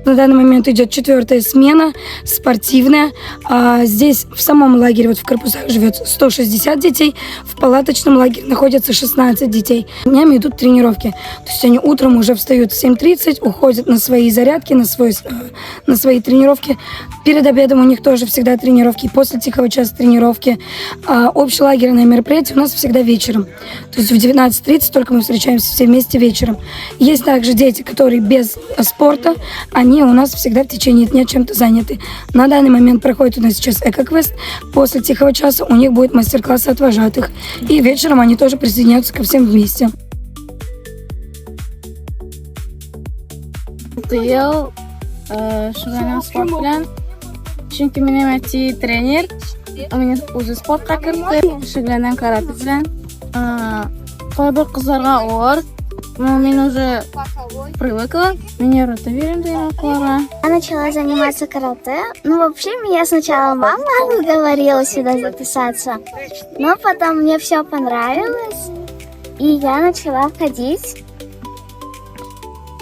На данный момент идет 4-я смена, спортивная. Здесь в самом лагере, в корпусах живет 160 детей, в палаточном лагере находится 16 детей. Днями идут тренировки. То есть они утром уже встают в 7:30, уходят на свои зарядки, на свои тренировки. Перед обедом у них тоже всегда тренировки, после тихого часа тренировки. Общелагерное мероприятие у нас всегда вечером. То есть в 19:30 только мы встречаемся все вместе вечером. Есть также дети, которые без спорта, они у нас всегда в течение дня чем-то заняты. На данный момент проходит у нас сейчас эко-квест. После тихого часа у них будет мастер-класс от вожатых. И вечером они тоже присоединяются ко всем вместе. Быйыл шугайным спорт белән. Чөнки минем әти тренер. Мин үзе спортка кертте. Шугайным карате белән. Кайбер кызларга авыр. Мин уже привыкла. Меня ротаверим тренировала. Я начала заниматься карате. Вообще, меня сначала мама говорила сюда записаться. Но потом мне все понравилось. И я начала ходить.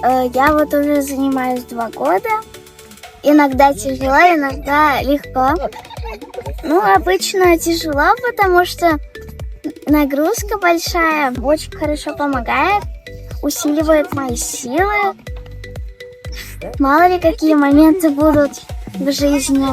Я уже занимаюсь 2 года. Иногда тяжело, иногда легко. Обычно тяжело, потому что нагрузка большая. Очень хорошо помогает, усиливает мои силы. Мало ли какие моменты будут в жизни.